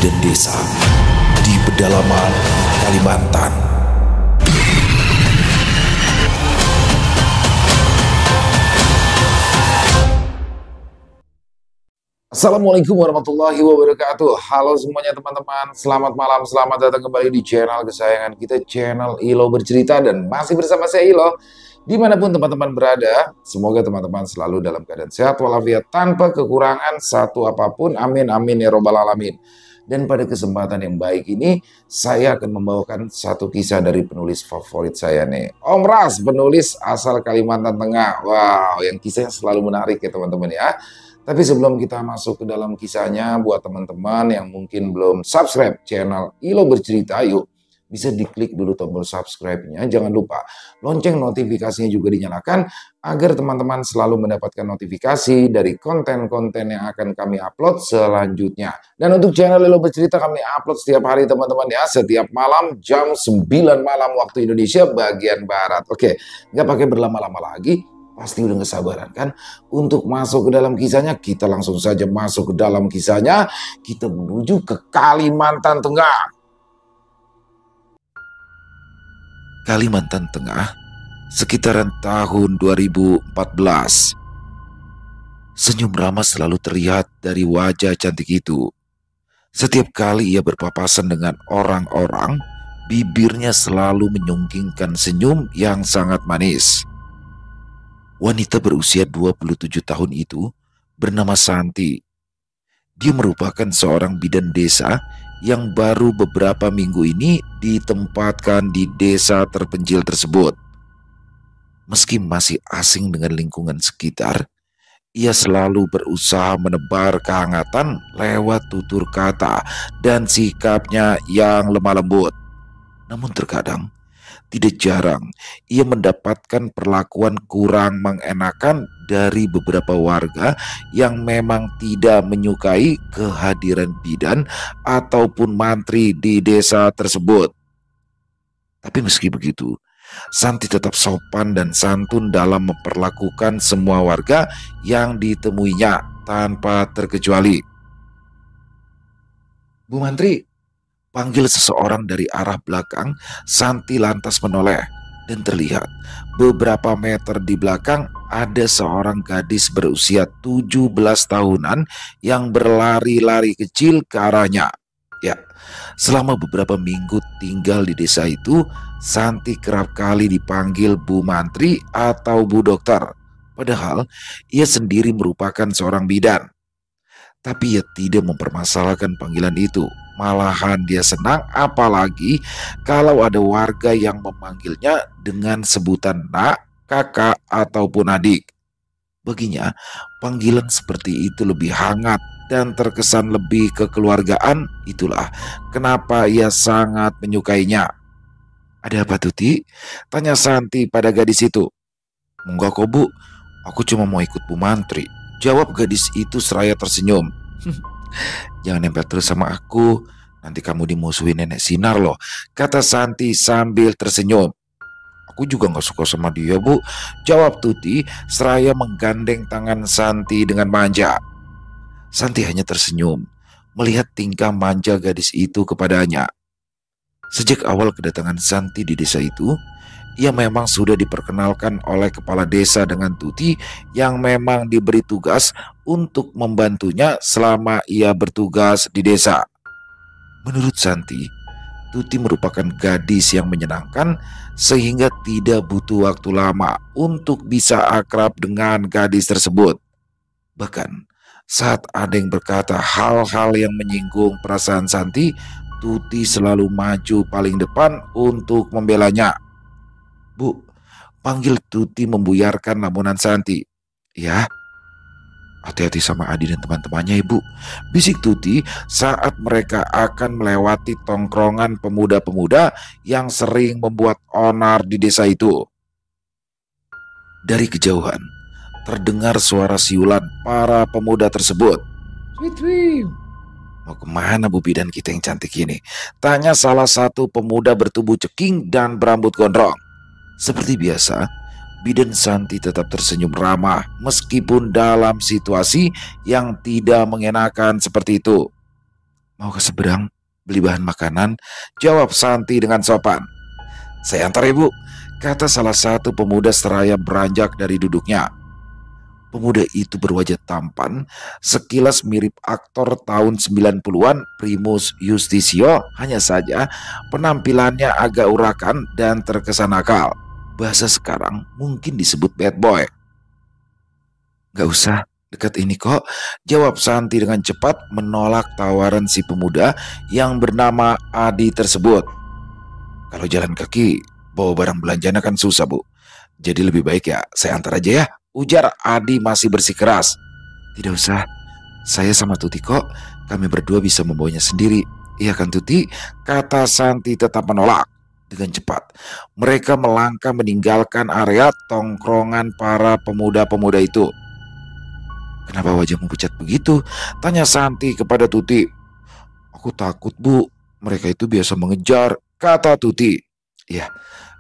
bidan desa di pedalaman Kalimantan. Assalamualaikum warahmatullahi wabarakatuh. Halo semuanya teman-teman, selamat malam, selamat datang kembali di channel kesayangan kita, channel Ilo Bercerita. Dan masih bersama saya Ilo. Dimanapun teman-teman berada, semoga teman-teman selalu dalam keadaan sehat walafiat tanpa kekurangan satu apapun. Amin amin ya robbal alamin. Dan pada kesempatan yang baik ini, saya akan membawakan satu kisah dari penulis favorit saya nih, Om Ras, penulis asal Kalimantan Tengah. Wow, yang kisahnya selalu menarik ya teman-teman ya. Tapi sebelum kita masuk ke dalam kisahnya, buat teman-teman yang mungkin belum subscribe channel Ilo Bercerita, yuk bisa diklik dulu tombol subscribe-nya. Jangan lupa lonceng notifikasinya juga dinyalakan agar teman-teman selalu mendapatkan notifikasi dari konten-konten yang akan kami upload selanjutnya. Dan untuk channel Ilo Bercerita kami upload setiap hari teman-teman ya, setiap malam jam 9 malam waktu Indonesia bagian Barat. Oke, nggak pakai berlama-lama lagi. Pasti udah gak sabaran kan untuk masuk ke dalam kisahnya. Kita langsung saja masuk ke dalam kisahnya. Kita menuju ke Kalimantan Tengah. Kalimantan Tengah, sekitaran tahun 2014. Senyum ramah selalu terlihat dari wajah cantik itu. Setiap kali ia berpapasan dengan orang-orang, bibirnya selalu menyunggingkan senyum yang sangat manis. Wanita berusia 27 tahun itu bernama Santi. Dia merupakan seorang bidan desa yang baru beberapa minggu ini ditempatkan di desa terpencil tersebut. Meski masih asing dengan lingkungan sekitar, ia selalu berusaha menebar kehangatan lewat tutur kata dan sikapnya yang lemah lembut. Namun terkadang, tidak jarang ia mendapatkan perlakuan kurang mengenakan dari beberapa warga yang memang tidak menyukai kehadiran bidan ataupun mantri di desa tersebut. Tapi meski begitu, Santi tetap sopan dan santun dalam memperlakukan semua warga yang ditemuinya tanpa terkecuali. "Bu Mantri," panggil seseorang dari arah belakang. Santi lantas menoleh dan terlihat beberapa meter di belakang ada seorang gadis berusia 17 tahunan yang berlari-lari kecil ke arahnya. Ya, selama beberapa minggu tinggal di desa itu, Santi kerap kali dipanggil Bu Mantri atau Bu Dokter. Padahal ia sendiri merupakan seorang bidan. Tapi ia tidak mempermasalahkan panggilan itu. Malahan dia senang apalagi kalau ada warga yang memanggilnya dengan sebutan nak, kakak, ataupun adik. Baginya, panggilan seperti itu lebih hangat dan terkesan lebih kekeluargaan. Itulah kenapa ia sangat menyukainya. "Ada apa Tuti?" tanya Santi pada gadis itu. "Enggak kok Bu, aku cuma mau ikut Bu Mantri," jawab gadis itu seraya tersenyum. "Jangan nempel terus sama aku, nanti kamu dimusuhin nenek Sinar loh," kata Santi sambil tersenyum. "Aku juga gak suka sama dia Bu," jawab Tuti seraya menggandeng tangan Santi dengan manja. Santi hanya tersenyum melihat tingkah manja gadis itu kepadanya. Sejak awal kedatangan Santi di desa itu, ia memang sudah diperkenalkan oleh kepala desa dengan Tuti yang memang diberi tugas untuk membantunya selama ia bertugas di desa. Menurut Santi, Tuti merupakan gadis yang menyenangkan sehingga tidak butuh waktu lama untuk bisa akrab dengan gadis tersebut. Bahkan saat ada yang berkata hal-hal yang menyinggung perasaan Santi, Tuti selalu maju paling depan untuk membelanya. "Bu," panggil Tuti membuyarkan lamunan Santi. "Ya, hati-hati sama Adi dan teman-temannya Ibu," bisik Tuti saat mereka akan melewati tongkrongan pemuda-pemuda yang sering membuat onar di desa itu. Dari kejauhan terdengar suara siulan para pemuda tersebut. "Wih, mau kemana Bu bidan kita yang cantik ini?" tanya salah satu pemuda bertubuh ceking dan berambut gondrong. Seperti biasa, bidan Santi tetap tersenyum ramah meskipun dalam situasi yang tidak mengenakan seperti itu. Mau ke seberang, beli bahan makanan, jawab Santi dengan sopan. Saya antar ibu, kata salah satu pemuda seraya beranjak dari duduknya. Pemuda itu berwajah tampan, sekilas mirip aktor tahun 90-an Primus Yustisio, hanya saja penampilannya agak urakan dan terkesan nakal. Bahasa sekarang mungkin disebut bad boy. Gak usah, dekat ini kok, jawab Santi dengan cepat menolak tawaran si pemuda yang bernama Adi tersebut. Kalau jalan kaki, bawa barang belanjaan kan susah, Bu. Jadi lebih baik ya saya antar aja ya, ujar Adi masih bersikeras. Tidak usah, saya sama Tuti kok, kami berdua bisa membawanya sendiri. Iya kan Tuti? Kata Santi tetap menolak. Dengan cepat, mereka melangkah meninggalkan area tongkrongan para pemuda-pemuda itu. Kenapa wajahmu pucat begitu? Tanya Santi kepada Tuti. Aku takut, Bu. Mereka itu biasa mengejar, kata Tuti. Ya,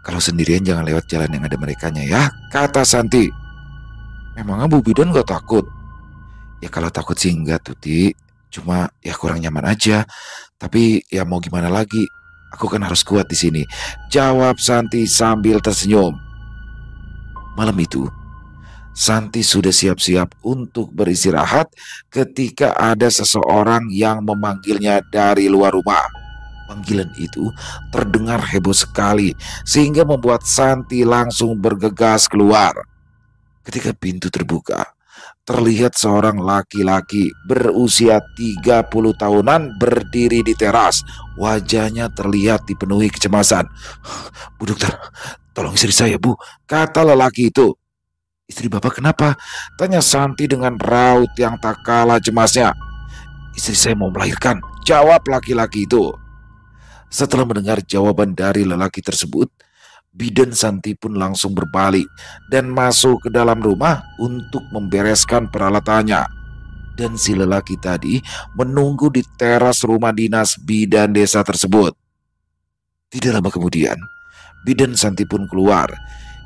kalau sendirian jangan lewat jalan yang ada merekanya ya, kata Santi. Memangnya Bu Bidan gak takut? Ya kalau takut sih enggak Tuti. Cuma ya kurang nyaman aja. Tapi ya mau gimana lagi? Aku kan harus kuat di sini, jawab Santi sambil tersenyum. Malam itu, Santi sudah siap-siap untuk beristirahat ketika ada seseorang yang memanggilnya dari luar rumah. Panggilan itu terdengar heboh sekali sehingga membuat Santi langsung bergegas keluar. Ketika pintu terbuka, terlihat seorang laki-laki berusia 30 tahunan berdiri di teras. Wajahnya terlihat dipenuhi kecemasan. Bu dokter, tolong istri saya Bu, kata lelaki itu. Istri bapak kenapa? Tanya Santi dengan raut yang tak kalah cemasnya. Istri saya mau melahirkan, jawab laki-laki itu. Setelah mendengar jawaban dari lelaki tersebut, bidan Santi pun langsung berbalik dan masuk ke dalam rumah untuk membereskan peralatannya. Dan si lelaki tadi menunggu di teras rumah dinas bidan desa tersebut. Tidak lama kemudian, bidan Santi pun keluar.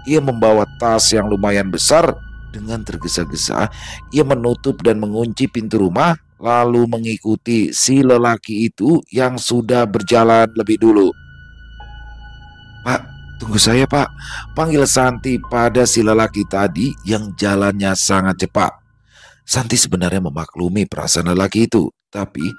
Ia membawa tas yang lumayan besar. Dengan tergesa-gesa, ia menutup dan mengunci pintu rumah, lalu mengikuti si lelaki itu yang sudah berjalan lebih dulu. Pak, tunggu saya Pak, panggil Santi pada si lelaki tadi yang jalannya sangat cepat. Santi sebenarnya memaklumi perasaan lelaki itu, tapi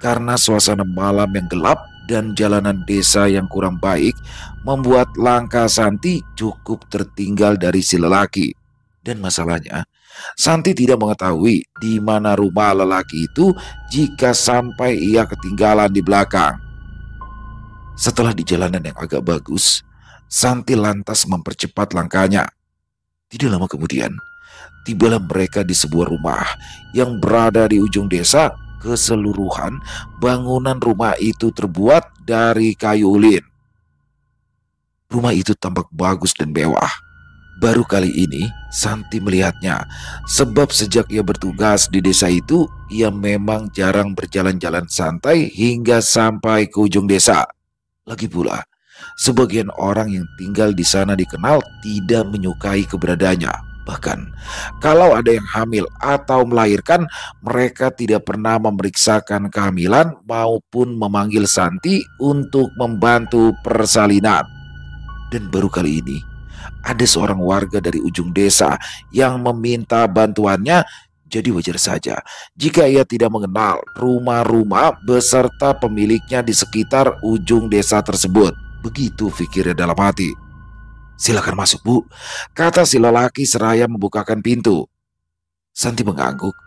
karena suasana malam yang gelap dan jalanan desa yang kurang baik, membuat langkah Santi cukup tertinggal dari si lelaki. Dan masalahnya, Santi tidak mengetahui di mana rumah lelaki itu jika sampai ia ketinggalan di belakang. Setelah di jalanan yang agak bagus, Santi lantas mempercepat langkahnya. Tidak lama kemudian, tibalah mereka di sebuah rumah yang berada di ujung desa. Keseluruhan bangunan rumah itu terbuat dari kayu ulin. Rumah itu tampak bagus dan mewah. Baru kali ini Santi melihatnya, sebab sejak ia bertugas di desa itu, ia memang jarang berjalan-jalan santai hingga sampai ke ujung desa. Lagi pula, sebagian orang yang tinggal di sana dikenal tidak menyukai keberadaannya. Bahkan, kalau ada yang hamil atau melahirkan, mereka tidak pernah memeriksakan kehamilan maupun memanggil Santi untuk membantu persalinan. Dan baru kali ini, ada seorang warga dari ujung desa yang meminta bantuannya. Jadi wajar saja jika ia tidak mengenal rumah-rumah beserta pemiliknya di sekitar ujung desa tersebut. Begitu pikirnya dalam hati. Silakan masuk Bu, kata si lelaki seraya membukakan pintu. Santi mengangguk,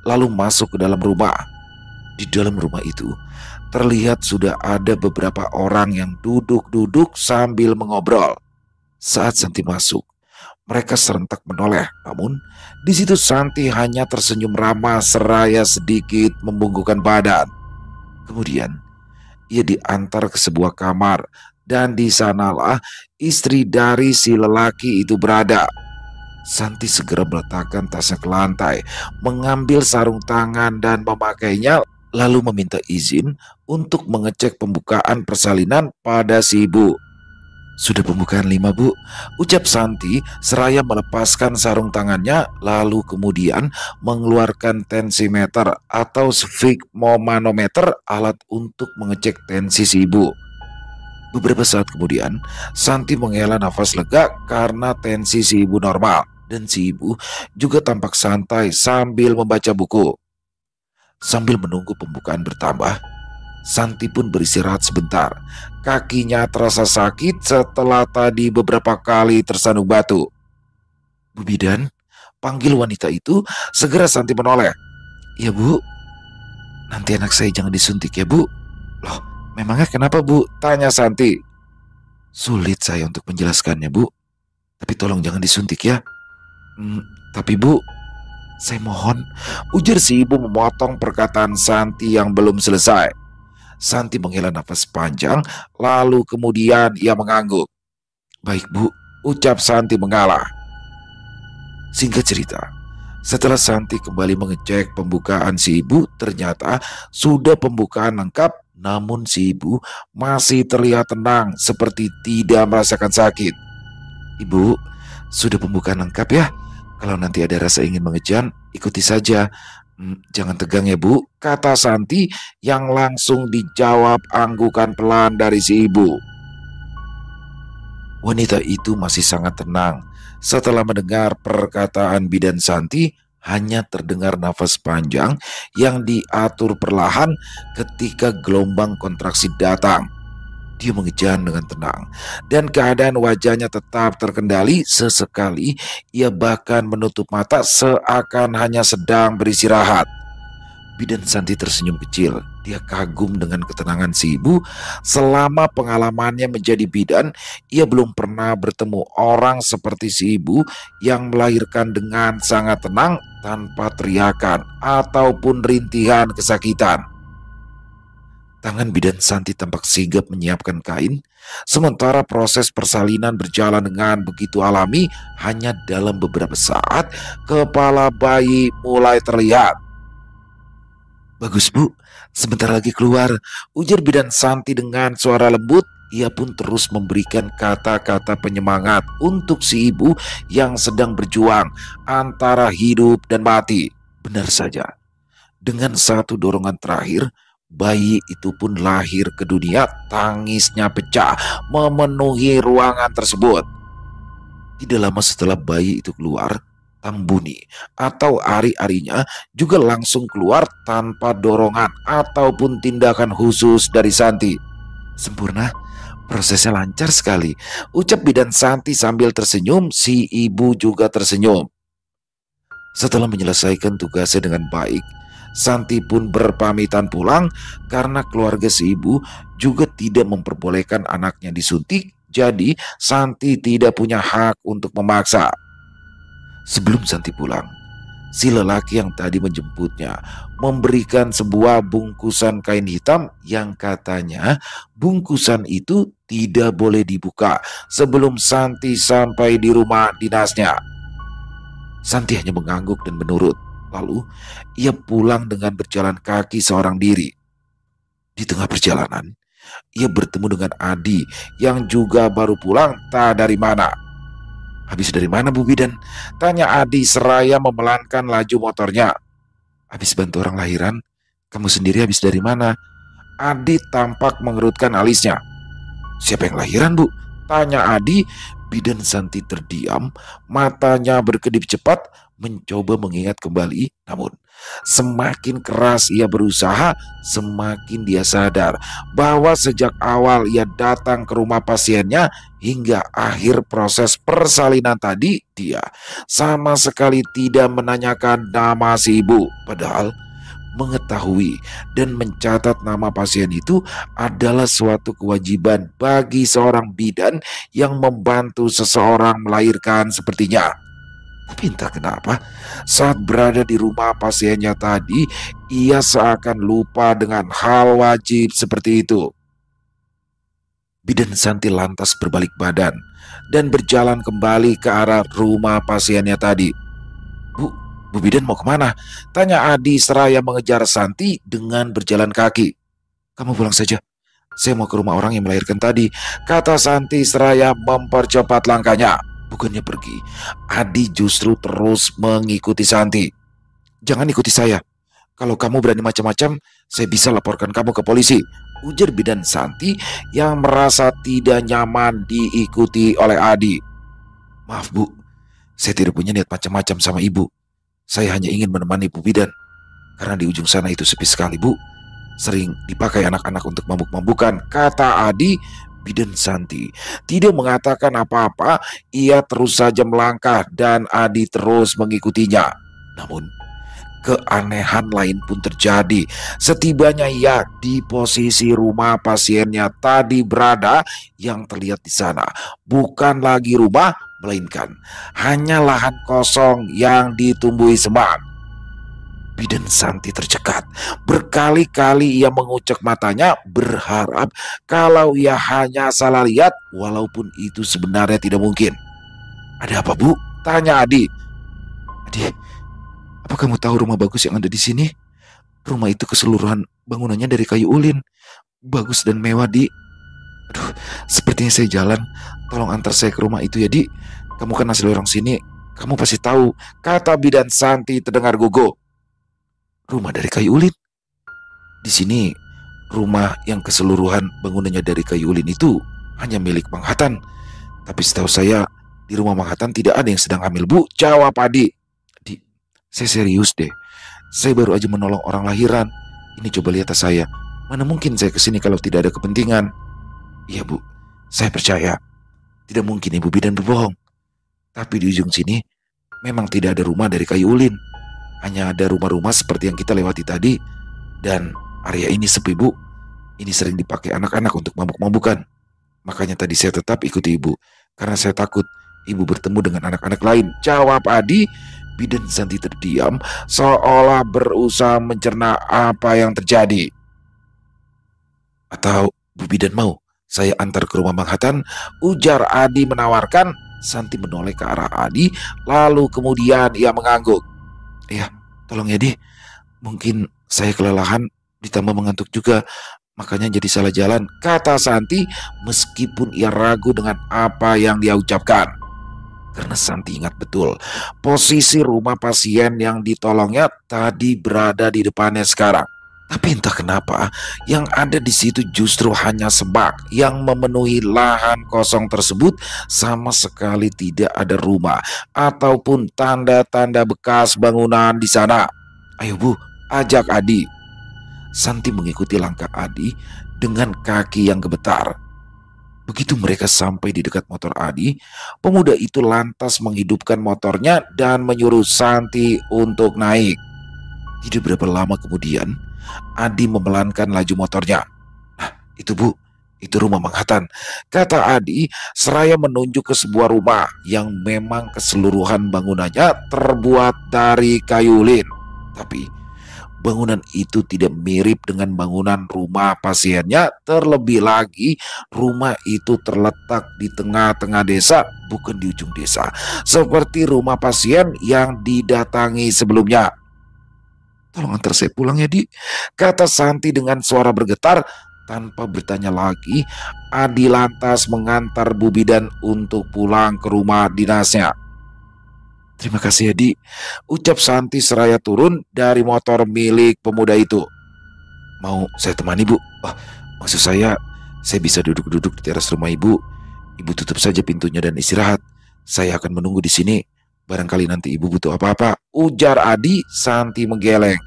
lalu masuk ke dalam rumah. Di dalam rumah itu, terlihat sudah ada beberapa orang yang duduk-duduk sambil mengobrol. Saat Santi masuk, mereka serentak menoleh. Namun, di situ Santi hanya tersenyum ramah seraya sedikit membungkukkan badan. Kemudian, ia diantar ke sebuah kamar. Dan di sanalah istri dari si lelaki itu berada. Santi segera meletakkan tasnya ke lantai, mengambil sarung tangan dan memakainya, lalu meminta izin untuk mengecek pembukaan persalinan pada si ibu. Sudah pembukaan 5 Bu, ucap Santi seraya melepaskan sarung tangannya lalu kemudian mengeluarkan tensimeter atau sfigmomanometer, alat untuk mengecek tensi si ibu. Beberapa saat kemudian, Santi menghela nafas lega karena tensi si ibu normal dan si ibu juga tampak santai sambil membaca buku. Sambil menunggu pembukaan bertambah, Santi pun beristirahat sebentar. Kakinya terasa sakit setelah tadi beberapa kali tersandung batu. Bu Bidan, panggil wanita itu. Segera Santi menoleh. Ya Bu, nanti anak saya jangan disuntik ya Bu. Loh, memangnya kenapa Bu? Tanya Santi. Sulit saya untuk menjelaskannya Bu, tapi tolong jangan disuntik ya. Tapi Bu, saya mohon. Ujar si ibu memotong perkataan Santi yang belum selesai. Santi menghela nafas panjang, lalu kemudian ia mengangguk. Baik Bu, ucap Santi mengalah. Singkat cerita, setelah Santi kembali mengecek pembukaan si ibu, ternyata sudah pembukaan lengkap, namun si ibu masih terlihat tenang seperti tidak merasakan sakit. Ibu, sudah pembukaan lengkap ya? Kalau nanti ada rasa ingin mengejan, ikuti saja. Jangan tegang ya Bu, kata Santi yang langsung dijawab anggukan pelan dari si ibu. Wanita itu masih sangat tenang. Setelah mendengar perkataan bidan Santi, hanya terdengar nafas panjang yang diatur perlahan ketika gelombang kontraksi datang. Dia mengejan dengan tenang, dan keadaan wajahnya tetap terkendali. Sesekali ia bahkan menutup mata seakan hanya sedang beristirahat. Bidan Santi tersenyum kecil. Dia kagum dengan ketenangan si ibu. Selama pengalamannya menjadi bidan, ia belum pernah bertemu orang seperti si ibu yang melahirkan dengan sangat tenang tanpa teriakan ataupun rintihan kesakitan. Tangan bidan Santi tampak sigap menyiapkan kain, sementara proses persalinan berjalan dengan begitu alami. Hanya dalam beberapa saat, kepala bayi mulai terlihat. Bagus Bu, sebentar lagi keluar, ujar bidan Santi dengan suara lembut. Ia pun terus memberikan kata-kata penyemangat untuk si ibu yang sedang berjuang antara hidup dan mati. Benar saja, dengan satu dorongan terakhir, bayi itu pun lahir ke dunia. Tangisnya pecah memenuhi ruangan tersebut. Tidak lama setelah bayi itu keluar, Tambuni atau ari-arinya juga langsung keluar tanpa dorongan ataupun tindakan khusus dari Santi. Sempurna, prosesnya lancar sekali, ucap bidan Santi sambil tersenyum. Si ibu juga tersenyum. Setelah menyelesaikan tugasnya dengan baik, Santi pun berpamitan pulang karena keluarga si ibu juga tidak memperbolehkan anaknya disuntik. Jadi Santi tidak punya hak untuk memaksa. Sebelum Santi pulang, si lelaki yang tadi menjemputnya memberikan sebuah bungkusan kain hitam yang katanya bungkusan itu tidak boleh dibuka sebelum Santi sampai di rumah dinasnya. Santi hanya mengangguk dan menurut. Lalu ia pulang dengan berjalan kaki seorang diri. Di tengah perjalanan, ia bertemu dengan Adi yang juga baru pulang tak dari mana. Habis dari mana Bu Bidan? Tanya Adi seraya memelankan laju motornya. Habis bantu orang lahiran. Kamu sendiri habis dari mana? Adi tampak mengerutkan alisnya. Siapa yang lahiran Bu? Tanya Adi. Bidan Santi terdiam, matanya berkedip cepat, mencoba mengingat kembali. Namun semakin keras ia berusaha, semakin dia sadar bahwa sejak awal ia datang ke rumah pasiennya hingga akhir proses persalinan tadi, dia sama sekali tidak menanyakan nama si ibu. Padahal mengetahui dan mencatat nama pasien itu adalah suatu kewajiban bagi seorang bidan yang membantu seseorang melahirkan sepertinya. Tapi entah kenapa, saat berada di rumah pasiennya tadi, ia seakan lupa dengan hal wajib seperti itu. Bidan Santi lantas berbalik badan dan berjalan kembali ke arah rumah pasiennya tadi. Bu Bidan mau kemana? Tanya Adi seraya mengejar Santi dengan berjalan kaki. Kamu pulang saja. Saya mau ke rumah orang yang melahirkan tadi, kata Santi seraya mempercepat langkahnya. Bukannya pergi, Adi justru terus mengikuti Santi. Jangan ikuti saya. Kalau kamu berani macam-macam, saya bisa laporkan kamu ke polisi, ujar bidan Santi yang merasa tidak nyaman diikuti oleh Adi. Maaf Bu, saya tidak punya niat macam-macam sama ibu. Saya hanya ingin menemani Bu Bidan. Karena di ujung sana itu sepi sekali Bu. Sering dipakai anak-anak untuk mabuk-mabukan, kata Adi. Bidan Santi tidak mengatakan apa-apa. Ia terus saja melangkah dan Adi terus mengikutinya. Namun keanehan lain pun terjadi. Setibanya ia di posisi rumah pasiennya tadi berada, yang terlihat di sana bukan lagi rumah, melainkan hanya lahan kosong yang ditumbuhi semak. Bidan Santi tercekat. Berkali-kali ia mengucek matanya berharap kalau ia hanya salah lihat, walaupun itu sebenarnya tidak mungkin. Ada apa Bu? Tanya Adi. Adi, apa kamu tahu rumah bagus yang ada di sini? Rumah itu keseluruhan bangunannya dari kayu ulin. Bagus dan mewah, Di. Aduh, sepertinya saya jalan. Tolong antar saya ke rumah itu ya, Di. Kamu kan asli orang sini. Kamu pasti tahu, kata bidan Santi terdengar gugup. Rumah dari kayu ulin? Di sini, rumah yang keseluruhan bangunannya dari kayu ulin itu hanya milik Mang Hatan. Tapi setahu saya, di rumah Mang Hatan tidak ada yang sedang hamil, Bu, jawab Adi. Di, saya serius deh. Saya baru aja menolong orang lahiran. Ini coba lihat tas saya. Mana mungkin saya kesini kalau tidak ada kepentingan. Iya Bu, saya percaya. Tidak mungkin Ibu Bidan berbohong. Tapi di ujung sini, memang tidak ada rumah dari kayu ulin. Hanya ada rumah-rumah seperti yang kita lewati tadi. Dan area ini sepi Bu. Ini sering dipakai anak-anak untuk mabuk-mabukan. Makanya tadi saya tetap ikuti Ibu. Karena saya takut Ibu bertemu dengan anak-anak lain, jawab Adi. Bidan Santi terdiam seolah berusaha mencerna apa yang terjadi. Atau Bu Bidan mau saya antar ke rumah Mang Hatan, ujar Adi menawarkan. Santi menoleh ke arah Adi, lalu kemudian ia mengangguk. Iya, tolong ya Di. Mungkin saya kelelahan ditambah mengantuk juga, makanya jadi salah jalan, kata Santi meskipun ia ragu dengan apa yang dia ucapkan. Karena Santi ingat betul posisi rumah pasien yang ditolongnya tadi berada di depannya sekarang. Tapi entah kenapa yang ada di situ justru hanya semak yang memenuhi lahan kosong tersebut. Sama sekali tidak ada rumah ataupun tanda-tanda bekas bangunan di sana. Ayo Bu, ajak Adi. Santi mengikuti langkah Adi dengan kaki yang gemetar. Begitu mereka sampai di dekat motor Adi, pemuda itu lantas menghidupkan motornya dan menyuruh Santi untuk naik. Tidak berapa lama kemudian, Adi memelankan laju motornya. Nah, itu Bu, itu rumah Mang Hatan, kata Adi seraya menunjuk ke sebuah rumah yang memang keseluruhan bangunannya terbuat dari kayu ulin. Tapi bangunan itu tidak mirip dengan bangunan rumah pasiennya. Terlebih lagi, rumah itu terletak di tengah-tengah desa, bukan di ujung desa, seperti rumah pasien yang didatangi sebelumnya. Tolong antar saya pulang ya Di, kata Santi dengan suara bergetar. Tanpa bertanya lagi, Adi lantas mengantar Bu Bidan untuk pulang ke rumah dinasnya. Terima kasih ya Di, ucap Santi seraya turun dari motor milik pemuda itu. Mau saya temani Bu? Maksud saya bisa duduk-duduk di teras rumah Ibu. Ibu tutup saja pintunya dan istirahat. Saya akan menunggu di sini. Barangkali nanti Ibu butuh apa-apa, ujar Adi. Santi menggeleng.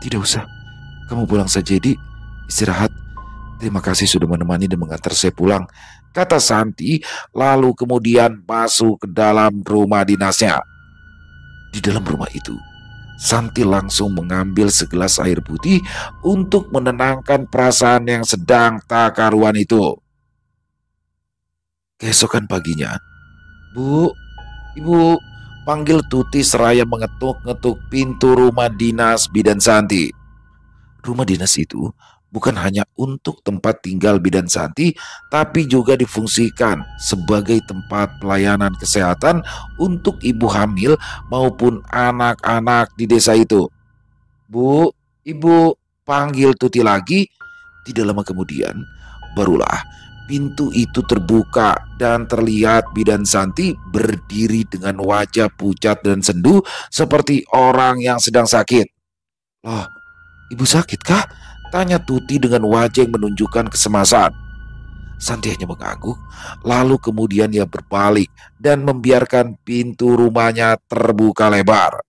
Tidak usah, kamu pulang saja Di, istirahat. Terima kasih sudah menemani dan mengantar saya pulang, kata Santi, lalu kemudian masuk ke dalam rumah dinasnya. Di dalam rumah itu, Santi langsung mengambil segelas air putih untuk menenangkan perasaan yang sedang tak karuan itu. Keesokan paginya, Bu, Ibu, panggil Tuti seraya mengetuk-ngetuk pintu rumah dinas bidan Santi. Rumah dinas itu bukan hanya untuk tempat tinggal bidan Santi, tapi juga difungsikan sebagai tempat pelayanan kesehatan untuk ibu hamil maupun anak-anak di desa itu. Bu, Ibu, panggil Tuti lagi. Tidak lama kemudian, Barulah pintu itu terbuka dan terlihat bidan Santi berdiri dengan wajah pucat dan sendu seperti orang yang sedang sakit. "Loh, ibu sakit kah?" tanya Tuti dengan wajah yang menunjukkan kesemasan. Santi hanya mengangguk, lalu kemudian ia berbalik dan membiarkan pintu rumahnya terbuka lebar.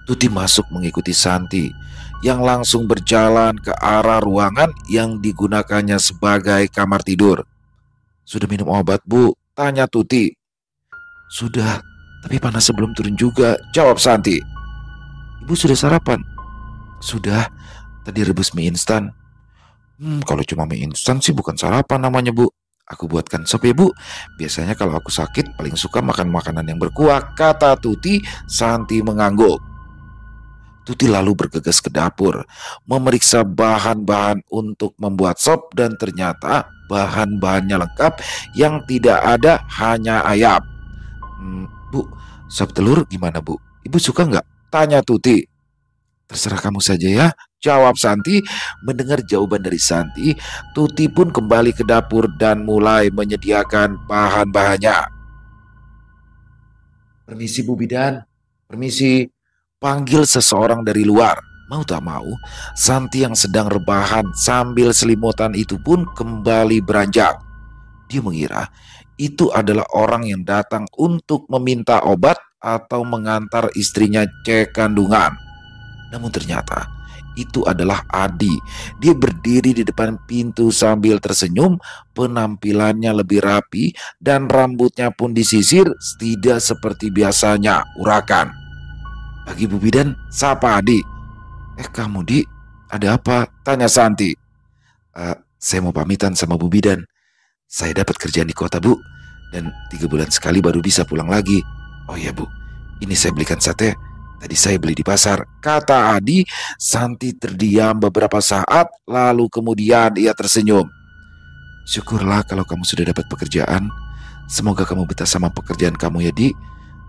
Tuti masuk mengikuti Santi, yang langsung berjalan ke arah ruangan yang digunakannya sebagai kamar tidur. "Sudah minum obat, Bu?" tanya Tuti. "Sudah, tapi panasnya belum turun juga," jawab Santi. "Ibu sudah sarapan?" "Sudah, tadi rebus mie instan." Kalau cuma mie instan sih bukan sarapan namanya, Bu. Aku buatkan sop ya, Bu. Biasanya kalau aku sakit paling suka makan makanan yang berkuah," kata Tuti. Santi mengangguk. Tuti lalu bergegas ke dapur, memeriksa bahan-bahan untuk membuat sop, dan ternyata bahan-bahannya lengkap, yang tidak ada hanya ayam. "Bu, sop telur gimana, Bu? Ibu suka nggak?" tanya Tuti. "Terserah kamu saja ya," jawab Santi. Mendengar jawaban dari Santi, Tuti pun kembali ke dapur dan mulai menyediakan bahan-bahannya. "Permisi, Bu Bidan. Permisi," panggil seseorang dari luar. Mau tak mau, Santi yang sedang rebahan sambil selimutan itu pun kembali beranjak. Dia mengira itu adalah orang yang datang untuk meminta obat atau mengantar istrinya cek kandungan. Namun ternyata itu adalah Adi. Dia berdiri di depan pintu sambil tersenyum. Penampilannya lebih rapi dan rambutnya pun disisir, tidak seperti biasanya urakan. "Pagi, Bu Bidan," sapa Adi. Kamu, Di, ada apa?" tanya Santi. Saya mau pamitan sama Bu Bidan. Saya dapat kerjaan di kota, Bu, dan 3 bulan sekali baru bisa pulang lagi." "Oh iya, Bu, ini saya belikan sate. Tadi saya beli di pasar," kata Adi. Santi terdiam beberapa saat, lalu kemudian ia tersenyum. "Syukurlah kalau kamu sudah dapat pekerjaan. Semoga kamu betah sama pekerjaan kamu ya, Di.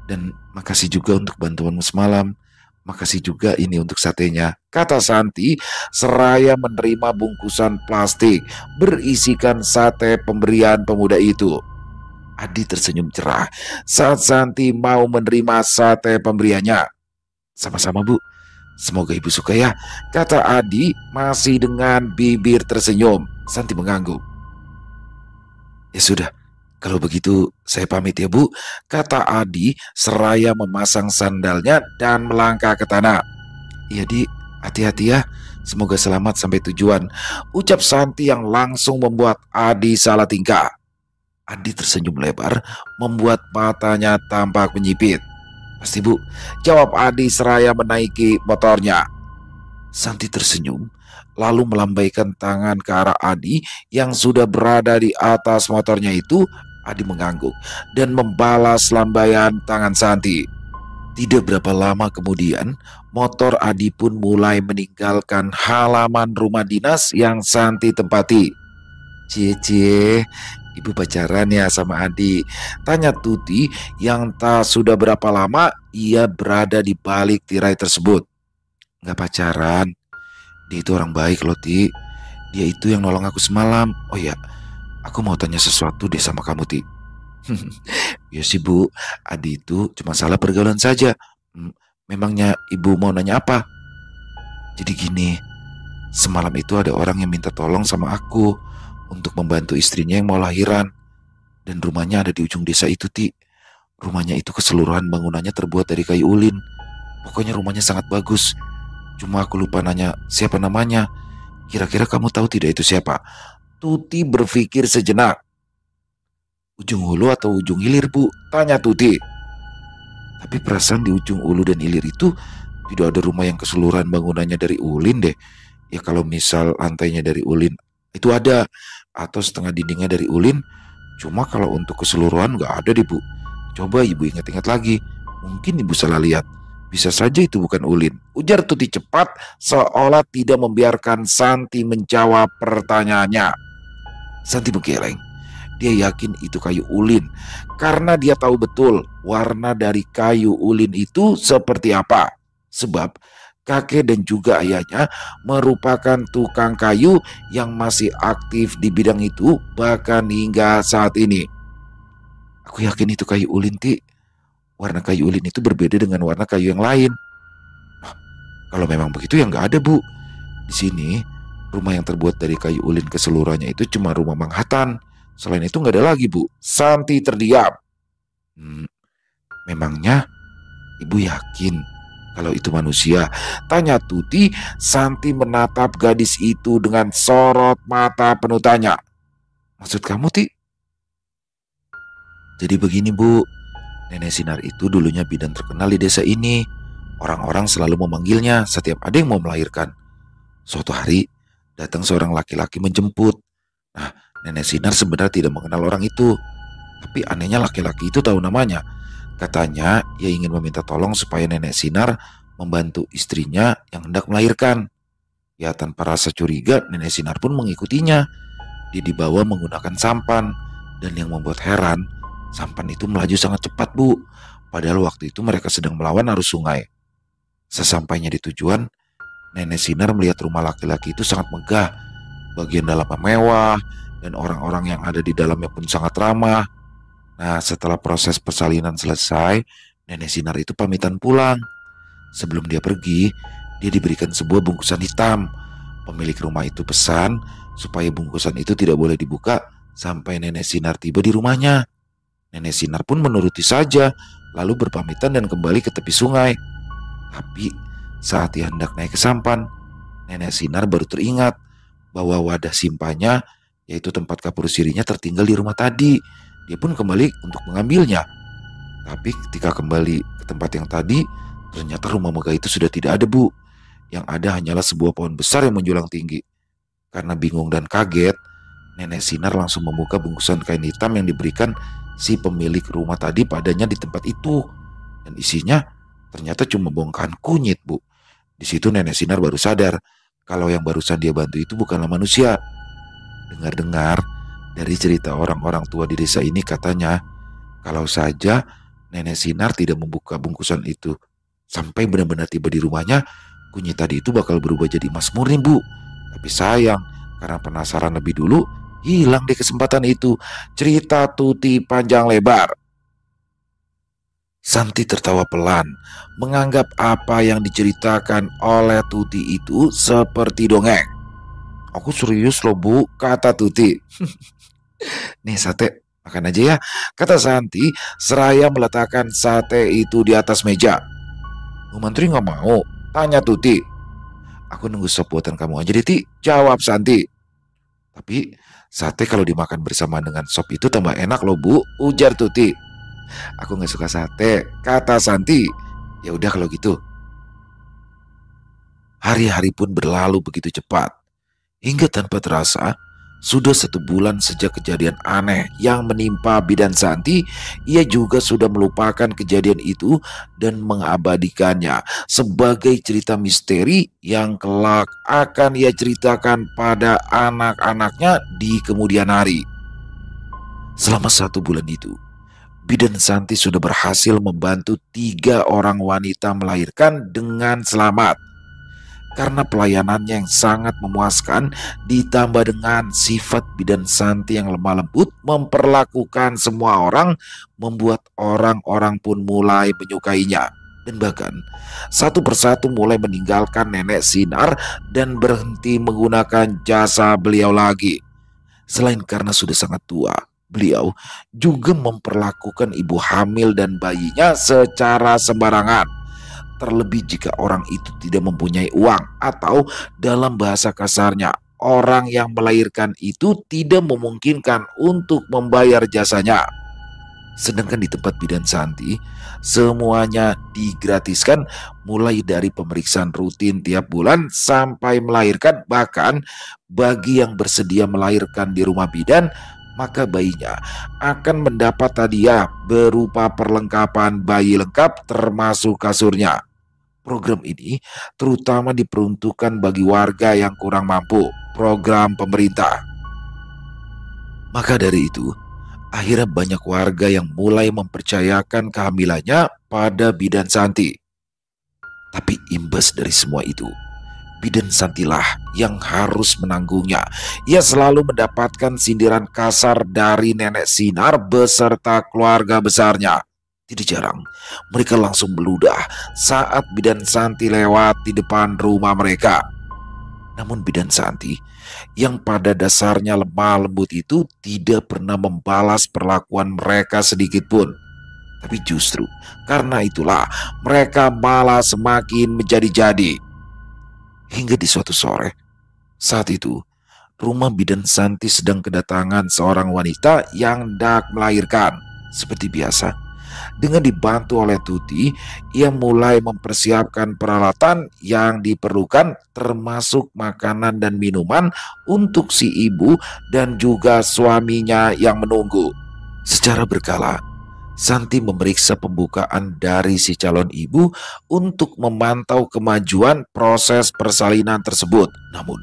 Dan makasih juga untuk bantuanmu semalam. Makasih juga ini untuk satenya," kata Santi seraya menerima bungkusan plastik berisikan sate pemberian pemuda itu. Adi tersenyum cerah saat Santi mau menerima sate pemberiannya. "Sama-sama, Bu. Semoga Ibu suka ya," kata Adi masih dengan bibir tersenyum. Santi mengangguk. "Ya sudah, kalau begitu saya pamit ya, Bu," kata Adi seraya memasang sandalnya dan melangkah ke tanah. "Iya, Di, hati-hati ya. Semoga selamat sampai tujuan," ucap Santi yang langsung membuat Adi salah tingkah. Adi tersenyum lebar, membuat matanya tampak menyipit. "Pasti, Bu," jawab Adi seraya menaiki motornya. Santi tersenyum, lalu melambaikan tangan ke arah Adi yang sudah berada di atas motornya itu. Adi mengangguk dan membalas lambaian tangan Santi. Tidak berapa lama kemudian, motor Adi pun mulai meninggalkan halaman rumah dinas yang Santi tempati. "Cie, Ibu pacaran ya sama Adi?" tanya Tuti yang tak sudah berapa lama ia berada di balik tirai tersebut. "Nggak pacaran. Dia itu orang baik loh, Ti. Dia itu yang nolong aku semalam. Oh ya, aku mau tanya sesuatu deh sama kamu, Ti." "Ya sih, Bu, Adi itu cuma salah pergaulan saja." Memangnya Ibu mau nanya apa?" "Jadi gini, semalam itu ada orang yang minta tolong sama aku untuk membantu istrinya yang mau lahiran. Dan rumahnya ada di ujung desa itu, Ti. Rumahnya itu keseluruhan bangunannya terbuat dari kayu ulin. Pokoknya rumahnya sangat bagus. Cuma aku lupa nanya siapa namanya. Kira-kira kamu tahu tidak itu siapa?" Tuti berpikir sejenak. "Ujung hulu atau ujung hilir, Bu?" tanya Tuti. "Tapi perasaan di ujung ulu dan hilir itu tidak ada rumah yang keseluruhan bangunannya dari ulin deh. Ya kalau misal lantainya dari ulin itu ada, atau setengah dindingnya dari ulin. Cuma kalau untuk keseluruhan nggak ada deh, Bu. Coba Ibu ingat-ingat lagi. Mungkin Ibu salah lihat. Bisa saja itu bukan ulin," ujar Tuti cepat seolah tidak membiarkan Santi menjawab pertanyaannya. Santi menggeleng. Dia yakin itu kayu ulin karena dia tahu betul warna dari kayu ulin itu seperti apa. Sebab kakek dan juga ayahnya merupakan tukang kayu yang masih aktif di bidang itu bahkan hingga saat ini. Aku yakin itu kayu ulin, Ti. Warna kayu ulin itu berbeda dengan warna kayu yang lain. Kalau memang begitu ya nggak ada, Bu. Di sini, rumah yang terbuat dari kayu ulin keseluruhannya itu cuma rumah Manhattan. Selain itu nggak ada lagi, Bu. Santi terdiam. Hmm, memangnya Ibu yakin kalau itu manusia? Tanya Tuti. Santi menatap gadis itu dengan sorot mata penuh tanya. Maksud kamu, Ti? Jadi begini, Bu. Nenek Sinar itu dulunya bidan terkenal di desa ini. Orang-orang selalu memanggilnya setiap ada yang mau melahirkan. Suatu hari, datang seorang laki-laki menjemput. Nah, Nenek Sinar sebenarnya tidak mengenal orang itu. Tapi anehnya laki-laki itu tahu namanya. Katanya ia ingin meminta tolong supaya Nenek Sinar membantu istrinya yang hendak melahirkan. Ya tanpa rasa curiga, Nenek Sinar pun mengikutinya. Dia dibawa menggunakan sampan. Dan yang membuat heran, sampan itu melaju sangat cepat, Bu. Padahal waktu itu mereka sedang melawan arus sungai. Sesampainya di tujuan, Nenek Sinar melihat rumah laki-laki itu sangat megah. Bagian dalamnya mewah, dan orang-orang yang ada di dalamnya pun sangat ramah. Nah, setelah proses persalinan selesai, Nenek Sinar itu pamitan pulang. Sebelum dia pergi, dia diberikan sebuah bungkusan hitam. Pemilik rumah itu pesan supaya bungkusan itu tidak boleh dibuka sampai Nenek Sinar tiba di rumahnya. Nenek Sinar pun menuruti saja, lalu berpamitan dan kembali ke tepi sungai. Tapi saat ia hendak naik ke sampan, Nenek Sinar baru teringat bahwa wadah simpannya, yaitu tempat kapur sirinya, tertinggal di rumah tadi. Dia pun kembali untuk mengambilnya. Tapi ketika kembali ke tempat yang tadi, ternyata rumah megah itu sudah tidak ada, Bu. Yang ada hanyalah sebuah pohon besar yang menjulang tinggi. Karena bingung dan kaget, Nenek Sinar langsung membuka bungkusan kain hitam yang diberikan si pemilik rumah tadi padanya di tempat itu. Dan isinya ternyata cuma bongkahan kunyit, Bu. Di situ Nenek Sinar baru sadar kalau yang barusan dia bantu itu bukanlah manusia. Dengar-dengar dari cerita orang-orang tua di desa ini, katanya kalau saja Nenek Sinar tidak membuka bungkusan itu sampai benar-benar tiba di rumahnya, kunyit tadi itu bakal berubah jadi emas murni, Bu. Tapi sayang, karena penasaran lebih dulu, hilang deh kesempatan itu. Cerita Tuti panjang lebar. Santi tertawa pelan, menganggap apa yang diceritakan oleh Tuti itu seperti dongeng. Aku serius loh, Bu, kata Tuti. Nih sate, makan aja ya, kata Santi seraya meletakkan sate itu di atas meja. Bu Mantri gak mau, tanya Tuti. Aku nunggu sop buatan kamu aja deh, Ti, jawab Santi. Tapi sate kalau dimakan bersama dengan sop itu tambah enak loh, Bu, ujar Tuti. Aku gak suka sate, kata Santi. Ya udah kalau gitu. Hari-hari pun berlalu begitu cepat. Hingga tanpa terasa, sudah 1 bulan sejak kejadian aneh yang menimpa bidan Santi. Ia juga sudah melupakan kejadian itu dan mengabadikannya sebagai cerita misteri yang kelak akan ia ceritakan pada anak-anaknya di kemudian hari. Selama 1 bulan itu, bidan Santi sudah berhasil membantu 3 orang wanita melahirkan dengan selamat. Karena pelayanannya yang sangat memuaskan, ditambah dengan sifat bidan Santi yang lemah lembut memperlakukan semua orang, membuat orang-orang pun mulai menyukainya. Dan bahkan satu persatu mulai meninggalkan Nenek Sinar dan berhenti menggunakan jasa beliau lagi. Selain karena sudah sangat tua, beliau juga memperlakukan ibu hamil dan bayinya secara sembarangan. Terlebih jika orang itu tidak mempunyai uang, atau dalam bahasa kasarnya, orang yang melahirkan itu tidak memungkinkan untuk membayar jasanya. Sedangkan di tempat bidan Santi, semuanya digratiskan, mulai dari pemeriksaan rutin tiap bulan sampai melahirkan. Bahkan bagi yang bersedia melahirkan di rumah bidan, maka bayinya akan mendapat hadiah berupa perlengkapan bayi lengkap termasuk kasurnya. Program ini terutama diperuntukkan bagi warga yang kurang mampu, program pemerintah. Maka dari itu, akhirnya banyak warga yang mulai mempercayakan kehamilannya pada bidan Santi. Tapi imbas dari semua itu, Bidan Santilah yang harus menanggungnya. Ia selalu mendapatkan sindiran kasar dari Nenek Sinar beserta keluarga besarnya. Tidak jarang, mereka langsung meludah saat Bidan Santi lewat di depan rumah mereka. Namun Bidan Santi, yang pada dasarnya lemah lembut itu tidak pernah membalas perlakuan mereka sedikit pun. Tapi justru karena itulah mereka malah semakin menjadi-jadi. Hingga di suatu sore, saat itu rumah Bidan Santi sedang kedatangan seorang wanita yang hendak melahirkan. Seperti biasa, dengan dibantu oleh Tuti, ia mulai mempersiapkan peralatan yang diperlukan termasuk makanan dan minuman untuk si ibu dan juga suaminya yang menunggu. Secara berkala, Santi memeriksa pembukaan dari si calon ibu untuk memantau kemajuan proses persalinan tersebut. Namun,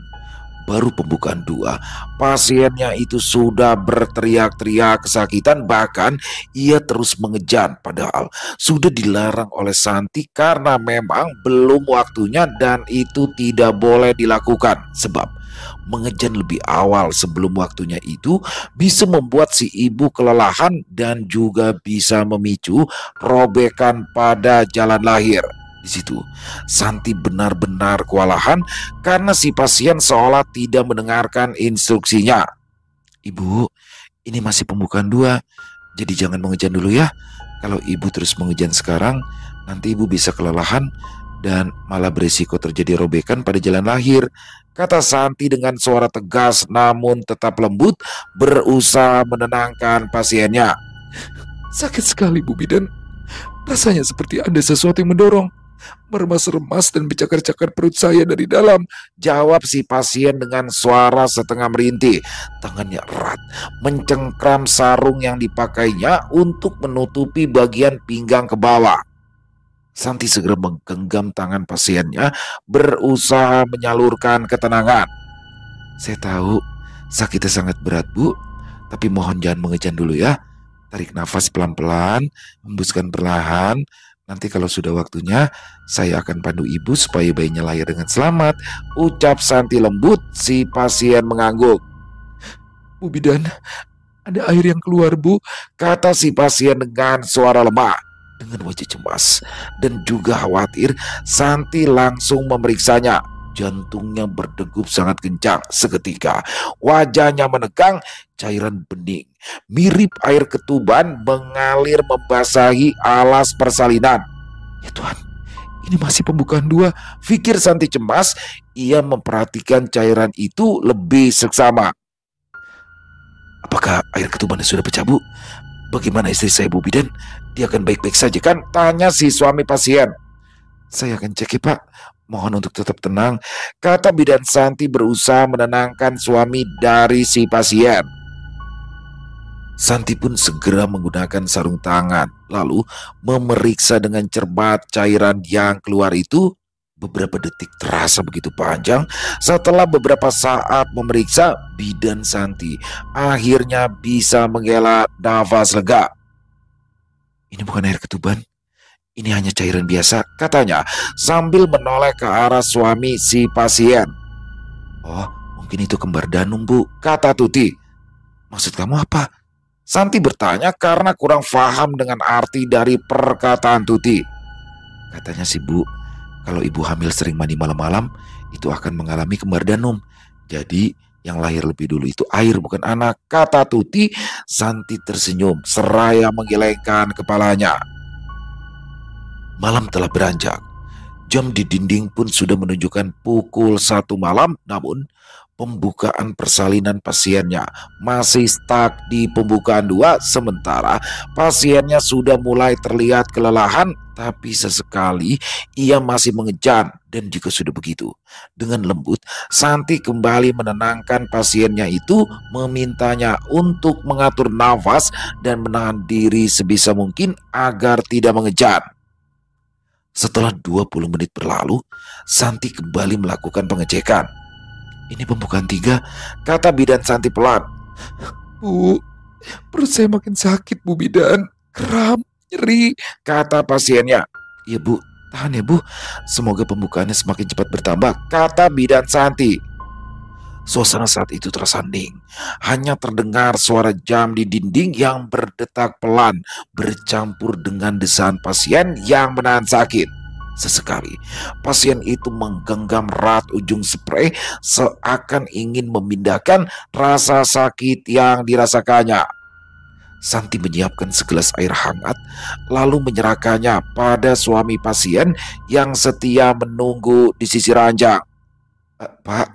baru pembukaan 2, pasiennya itu sudah berteriak-teriak kesakitan, bahkan ia terus mengejan padahal sudah dilarang oleh Santi karena memang belum waktunya dan itu tidak boleh dilakukan. Sebab mengejan lebih awal sebelum waktunya itu bisa membuat si ibu kelelahan dan juga bisa memicu robekan pada jalan lahir. Di situ, Santi benar-benar kewalahan karena si pasien seolah tidak mendengarkan instruksinya. "Ibu, ini masih pembukaan 2, jadi jangan mengejan dulu ya. Kalau ibu terus mengejan sekarang, nanti ibu bisa kelelahan dan malah berisiko terjadi robekan pada jalan lahir," kata Santi dengan suara tegas namun tetap lembut, berusaha menenangkan pasiennya. "Sakit sekali, Bu Bidan. Rasanya seperti ada sesuatu yang mendorong. Meremas-remas dan mencakar-cakar perut saya dari dalam," jawab si pasien dengan suara setengah merintih. Tangannya erat mencengkram sarung yang dipakainya untuk menutupi bagian pinggang ke bawah. Santi segera menggenggam tangan pasiennya, berusaha menyalurkan ketenangan. "Saya tahu sakitnya sangat berat, Bu, tapi mohon jangan mengejan dulu ya. Tarik nafas pelan-pelan, hembuskan perlahan. Nanti kalau sudah waktunya, saya akan pandu ibu supaya bayinya lahir dengan selamat," ucap Santi lembut. Si pasien mengangguk. "Bu Bidan, ada air yang keluar, Bu," kata si pasien dengan suara lemah. Dengan wajah cemas dan juga khawatir, Santi langsung memeriksanya. Jantungnya berdegup sangat kencang. Seketika wajahnya menegang, cairan bening mirip air ketuban mengalir membasahi alas persalinan. "Ya Tuhan, ini masih pembukaan 2. Pikir Santi cemas. Ia memperhatikan cairan itu lebih seksama. "Apakah air ketubannya sudah pecah, Bu? Bagaimana istri saya, Bu Bidan? Dia akan baik-baik saja kan?" tanya si suami pasien. "Saya akan cek ya, Pak. Mohon untuk tetap tenang," kata Bidan Santi berusaha menenangkan suami dari si pasien. Santi pun segera menggunakan sarung tangan, lalu memeriksa dengan cermat cairan yang keluar itu. Beberapa detik terasa begitu panjang. Setelah beberapa saat memeriksa, Bidan Santi akhirnya bisa menghela nafas lega. "Ini bukan air ketuban, ini hanya cairan biasa," katanya sambil menoleh ke arah suami si pasien. "Oh, mungkin itu kembar Danung, Bu," kata Tuti. "Maksud kamu apa?" Santi bertanya karena kurang paham dengan arti dari perkataan Tuti. "Katanya sih, Bu, kalau ibu hamil sering mandi malam-malam, itu akan mengalami kembar Danum. Jadi yang lahir lebih dulu itu air bukan anak," kata Tuti. Santi tersenyum seraya menggelengkan kepalanya. Malam telah beranjak. Jam di dinding pun sudah menunjukkan pukul 1 malam. Namun pembukaan persalinan pasiennya masih stuck di pembukaan 2, sementara pasiennya sudah mulai terlihat kelelahan. Tapi sesekali ia masih mengejan. Dan jika sudah begitu, dengan lembut Santi kembali menenangkan pasiennya itu, memintanya untuk mengatur nafas dan menahan diri sebisa mungkin agar tidak mengejan. Setelah 20 menit berlalu, Santi kembali melakukan pengecekan. "Ini pembukaan 3, kata Bidan Santi pelan. "Bu, perut saya makin sakit, Bu Bidan. Kram, nyeri," Kata pasiennya. "Iya, Bu, Tahan ya Bu, semoga pembukaannya semakin cepat bertambah, kata bidan Santi. Suasana saat itu terasa hening. Hanya terdengar suara jam di dinding yang berdetak pelan bercampur dengan desahan pasien yang menahan sakit. Sesekali, pasien itu menggenggam erat ujung spray seakan ingin memindahkan rasa sakit yang dirasakannya. Santi menyiapkan segelas air hangat, lalu menyerahkannya pada suami pasien yang setia menunggu di sisi ranjang. Pak,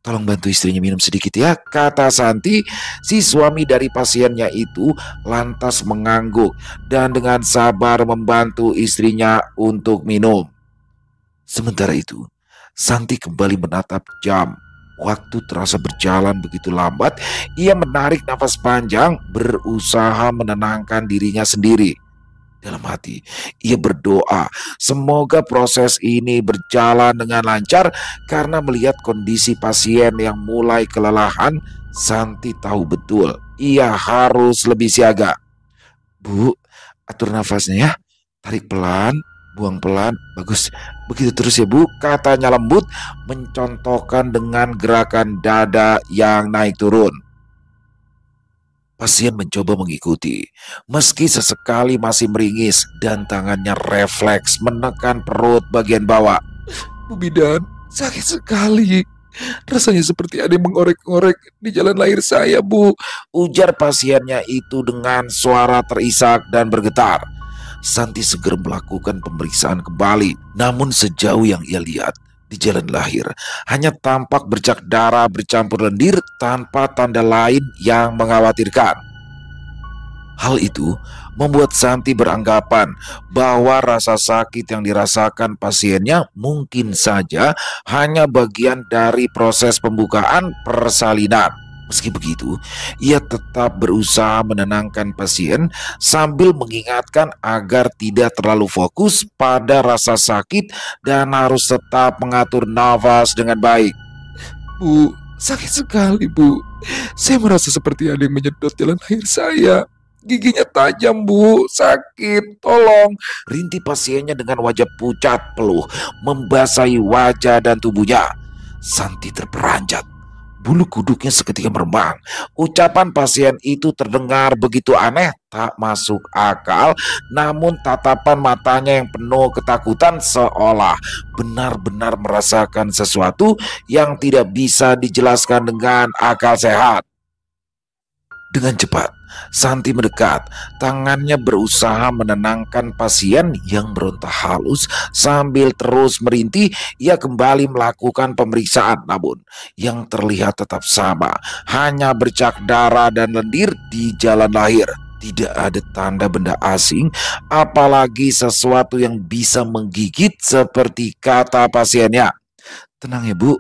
tolong bantu istrinya minum sedikit ya, kata Santi. Si suami dari pasiennya itu lantas mengangguk dan dengan sabar membantu istrinya untuk minum. Sementara itu, Santi kembali menatap jam. Waktu terasa berjalan begitu lambat. Ia menarik nafas panjang, berusaha menenangkan dirinya sendiri. Dalam hati, ia berdoa semoga proses ini berjalan dengan lancar karena melihat kondisi pasien yang mulai kelelahan, Santi tahu betul ia harus lebih siaga. Bu, atur nafasnya ya. Tarik pelan, buang pelan. Bagus, begitu terus ya Bu, katanya lembut, mencontohkan dengan gerakan dada yang naik turun. Pasien mencoba mengikuti, meski sesekali masih meringis dan tangannya refleks menekan perut bagian bawah. Bu bidan, sakit sekali. Rasanya seperti ada yang mengorek-ngorek di jalan lahir saya, Bu. Ujar pasiennya itu dengan suara terisak dan bergetar. Santi segera melakukan pemeriksaan kembali, namun sejauh yang ia lihat, di jalan lahir hanya tampak bercak darah bercampur lendir tanpa tanda lain yang mengkhawatirkan. Hal itu membuat Santi beranggapan bahwa rasa sakit yang dirasakan pasiennya mungkin saja hanya bagian dari proses pembukaan persalinan. Meski begitu, ia tetap berusaha menenangkan pasien sambil mengingatkan agar tidak terlalu fokus pada rasa sakit dan harus tetap mengatur nafas dengan baik. Bu, sakit sekali, Bu. Saya merasa seperti ada yang menyedot jalan lahir saya. Giginya tajam, Bu. Sakit, tolong. Rintih pasiennya dengan wajah pucat peluh membasahi wajah dan tubuhnya. Santi terperanjat. Bulu kuduknya seketika meremang. Ucapan pasien itu terdengar begitu aneh, tak masuk akal. Namun tatapan matanya yang penuh ketakutan seolah benar-benar merasakan sesuatu yang tidak bisa dijelaskan dengan akal sehat. Dengan cepat, Santi mendekat. Tangannya berusaha menenangkan pasien yang berontak halus. Sambil terus merintih, ia kembali melakukan pemeriksaan. Namun, yang terlihat tetap sama. Hanya bercak darah dan lendir di jalan lahir. Tidak ada tanda benda asing, apalagi sesuatu yang bisa menggigit seperti kata pasiennya. Tenang ya Bu,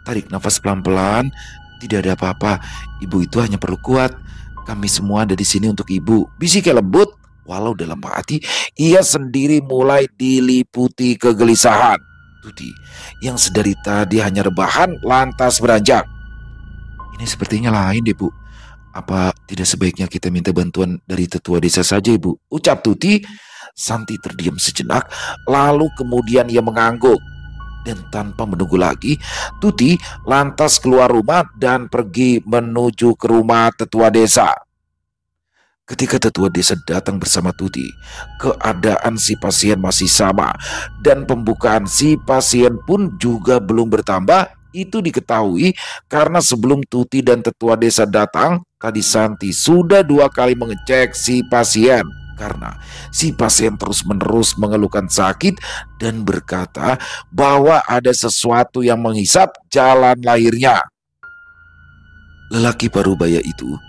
tarik nafas pelan-pelan. Tidak ada apa-apa, Ibu itu hanya perlu kuat. Kami semua ada di sini untuk Ibu, bisiknya lembut. Walau dalam hati ia sendiri mulai diliputi kegelisahan. Tuti yang sedari tadi hanya rebahan lantas beranjak. Ini sepertinya lain deh Bu. Apa tidak sebaiknya kita minta bantuan dari tetua desa saja Ibu? Ucap Tuti. Santi terdiam sejenak, lalu kemudian ia mengangguk. Dan tanpa menunggu lagi, Tuti lantas keluar rumah dan pergi menuju ke rumah tetua desa. Ketika tetua desa datang bersama Tuti, keadaan si pasien masih sama dan pembukaan si pasien pun juga belum bertambah. Itu diketahui karena sebelum Tuti dan tetua desa datang, tadi Santi sudah 2 kali mengecek si pasien. Karena si pasien terus-menerus mengeluhkan sakit dan berkata bahwa ada sesuatu yang menghisap jalan lahirnya. Lelaki parubaya itu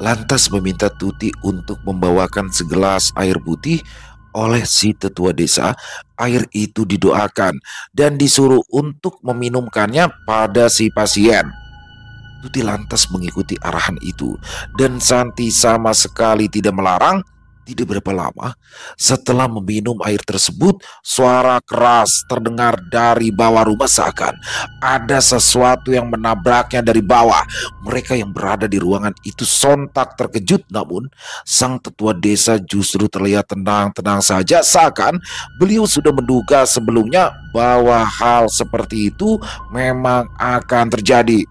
lantas meminta Tuti untuk membawakan segelas air putih. Oleh si tetua desa, air itu didoakan dan disuruh untuk meminumkannya pada si pasien. Tuti lantas mengikuti arahan itu dan Santi sama sekali tidak melarang, Tidak berapa lama setelah meminum air tersebut, suara keras terdengar dari bawah rumah, seakan ada sesuatu yang menabraknya dari bawah. Mereka yang berada di ruangan itu sontak terkejut, namun sang tetua desa justru terlihat tenang-tenang saja, seakan beliau sudah menduga sebelumnya bahwa hal seperti itu memang akan terjadi.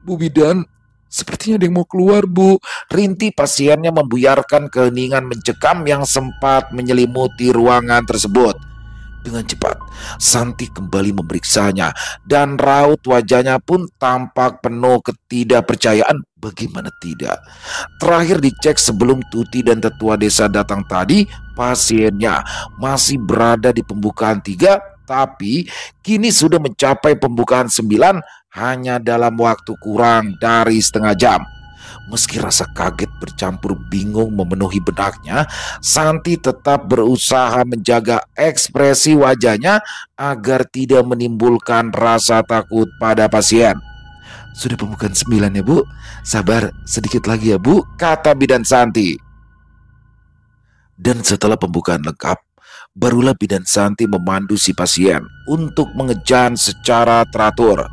Bu Bidan, sepertinya ada yang mau keluar, Bu. Rintih pasiennya membuyarkan keheningan mencekam yang sempat menyelimuti ruangan tersebut. Dengan cepat, Santi kembali memeriksanya dan raut wajahnya pun tampak penuh ketidakpercayaan. Bagaimana tidak? Terakhir dicek sebelum Tuti dan tetua desa datang tadi, pasiennya masih berada di pembukaan 3, tapi kini sudah mencapai pembukaan 9 hanya dalam waktu kurang dari setengah jam. Meski rasa kaget bercampur bingung memenuhi benaknya, Santi tetap berusaha menjaga ekspresi wajahnya agar tidak menimbulkan rasa takut pada pasien. Sudah pembukaan 9 ya, Bu. Sabar, sedikit lagi ya, Bu, kata bidan Santi. Dan setelah pembukaan lengkap, barulah bidan Santi memandu si pasien untuk mengejan secara teratur.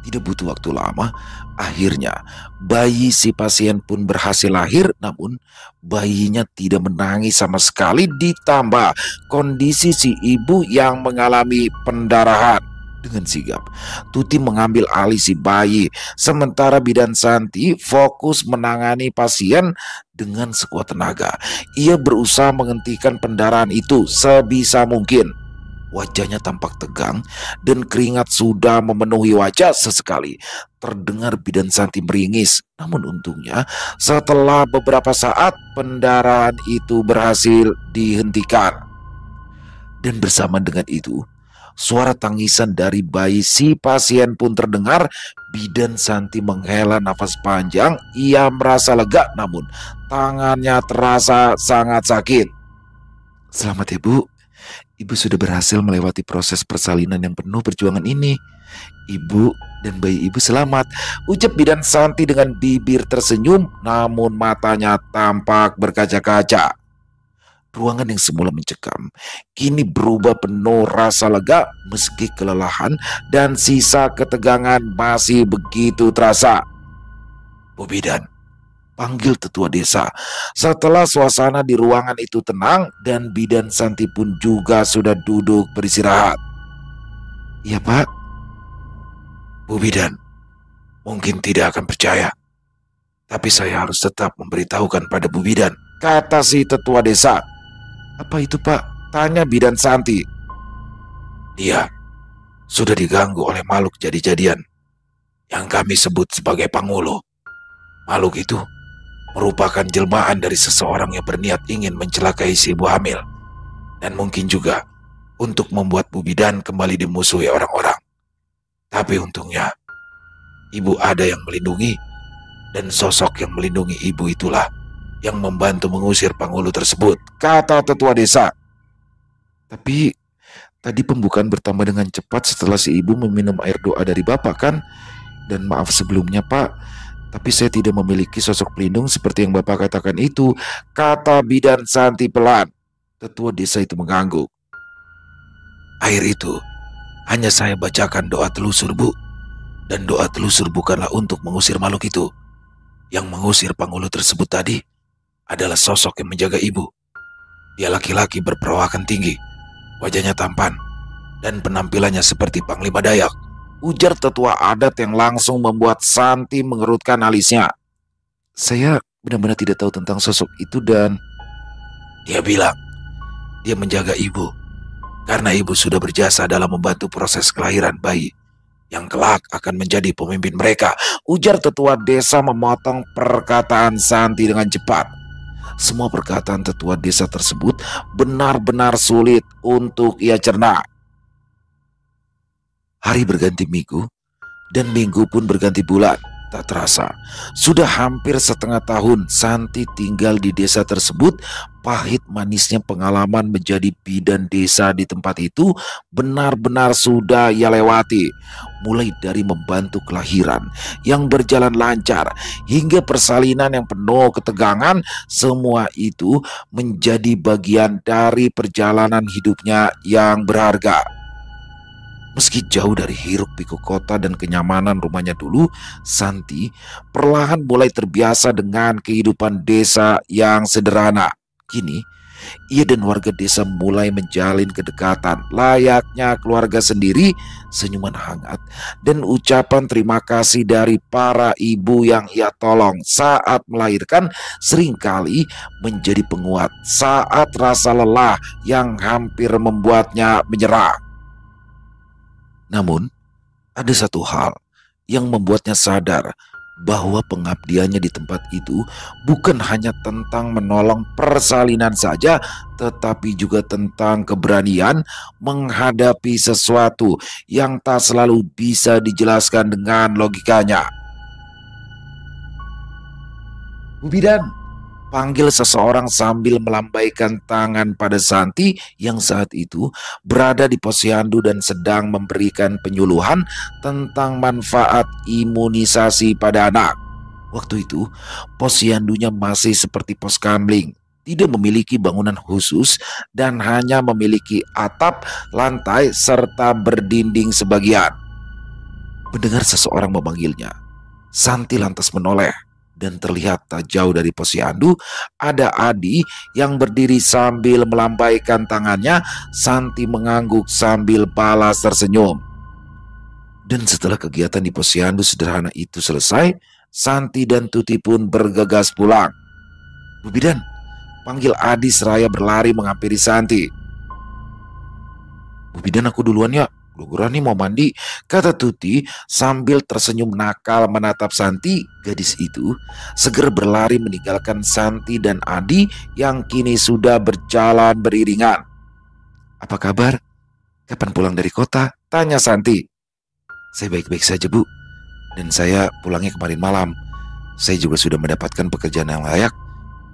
Tidak butuh waktu lama, akhirnya bayi si pasien pun berhasil lahir, namun bayinya tidak menangis sama sekali, ditambah kondisi si ibu yang mengalami pendarahan. Dengan sigap, Tuti mengambil alih si bayi, sementara bidan Santi fokus menangani pasien dengan sekuat tenaga. Ia berusaha menghentikan pendarahan itu sebisa mungkin. Wajahnya tampak tegang dan keringat sudah memenuhi wajah. Sesekali terdengar bidan Santi meringis. Namun untungnya setelah beberapa saat pendarahan itu berhasil dihentikan. Dan bersama dengan itu, suara tangisan dari bayi si pasien pun terdengar. Bidan Santi menghela nafas panjang. Ia merasa lega, namun tangannya terasa sangat sakit. Selamat ya, Bu. Ibu sudah berhasil melewati proses persalinan yang penuh perjuangan ini. Ibu dan bayi ibu selamat, ucap bidan Santi dengan bibir tersenyum, namun matanya tampak berkaca-kaca. Ruangan yang semula mencekam kini berubah penuh rasa lega, meski kelelahan dan sisa ketegangan masih begitu terasa. Bu Bidan, panggil tetua desa. Setelah suasana di ruangan itu tenang dan bidan Santi pun juga sudah duduk beristirahat. Iya, Pak. Bu Bidan, mungkin tidak akan percaya, tapi saya harus tetap memberitahukan pada Bu Bidan, kata si tetua desa. Apa itu, Pak? Tanya bidan Santi. Dia sudah diganggu oleh makhluk jadi-jadian yang kami sebut sebagai Pangulu. Makhluk itu merupakan jelmaan dari seseorang yang berniat ingin mencelakai si ibu hamil, dan mungkin juga untuk membuat Bu Bidan kembali dimusuhi orang-orang. Tapi untungnya ibu ada yang melindungi, dan sosok yang melindungi ibu itulah yang membantu mengusir Pangulu tersebut, kata tetua desa. Tapi tadi pembukaan bertambah dengan cepat setelah si ibu meminum air doa dari Bapak, kan? Dan maaf sebelumnya, Pak, tapi saya tidak memiliki sosok pelindung seperti yang Bapak katakan itu, kata bidan Santi pelan. Tetua desa itu mengangguk. Air itu hanya saya bacakan doa telusur, Bu. Dan doa telusur bukanlah untuk mengusir makhluk itu. Yang mengusir Pangulu tersebut tadi adalah sosok yang menjaga ibu. Dia laki-laki berperawakan tinggi, wajahnya tampan, dan penampilannya seperti Panglima Dayak, ujar tetua adat yang langsung membuat Santi mengerutkan alisnya. Saya benar-benar tidak tahu tentang sosok itu, dan dia bilang dia menjaga ibu karena ibu sudah berjasa dalam membantu proses kelahiran bayi yang kelak akan menjadi pemimpin mereka, ujar tetua desa memotong perkataan Santi dengan cepat. Semua perkataan tetua desa tersebut benar-benar sulit untuk ia cerna. Hari berganti minggu, dan minggu pun berganti bulan. Tak terasa, sudah hampir setengah tahun Santi tinggal di desa tersebut. Pahit manisnya pengalaman menjadi bidan desa di tempat itu benar-benar sudah ia lewati. Mulai dari membantu kelahiran yang berjalan lancar hingga persalinan yang penuh ketegangan, semua itu menjadi bagian dari perjalanan hidupnya yang berharga. Meski jauh dari hiruk-pikuk kota dan kenyamanan rumahnya dulu, Santi perlahan mulai terbiasa dengan kehidupan desa yang sederhana. Kini, ia dan warga desa mulai menjalin kedekatan layaknya keluarga sendiri. Senyuman hangat dan ucapan terima kasih dari para ibu yang ia tolong saat melahirkan seringkali menjadi penguat saat rasa lelah yang hampir membuatnya menyerah. Namun, ada satu hal yang membuatnya sadar bahwa pengabdiannya di tempat itu bukan hanya tentang menolong persalinan saja, tetapi juga tentang keberanian menghadapi sesuatu yang tak selalu bisa dijelaskan dengan logikanya. Bu Bidan, panggil seseorang sambil melambaikan tangan pada Santi yang saat itu berada di posyandu dan sedang memberikan penyuluhan tentang manfaat imunisasi pada anak. Waktu itu, posyandunya masih seperti pos kamling, tidak memiliki bangunan khusus dan hanya memiliki atap, lantai, serta berdinding sebagian. Mendengar seseorang memanggilnya, Santi lantas menoleh. Dan terlihat tak jauh dari posyandu ada Adi yang berdiri sambil melambaikan tangannya. Santi mengangguk sambil balas tersenyum. Dan setelah kegiatan di posyandu sederhana itu selesai, Santi dan Tuti pun bergegas pulang. Bu Bidan, panggil Adi seraya berlari menghampiri Santi. Bu Bidan, aku duluan ya. Luguran nih mau mandi, kata Tuti sambil tersenyum nakal menatap Santi. Gadis itu segera berlari meninggalkan Santi dan Adi yang kini sudah berjalan beriringan. Apa kabar? Kapan pulang dari kota? Tanya Santi. Saya baik-baik saja, Bu. Dan saya pulangnya kemarin malam. Saya juga sudah mendapatkan pekerjaan yang layak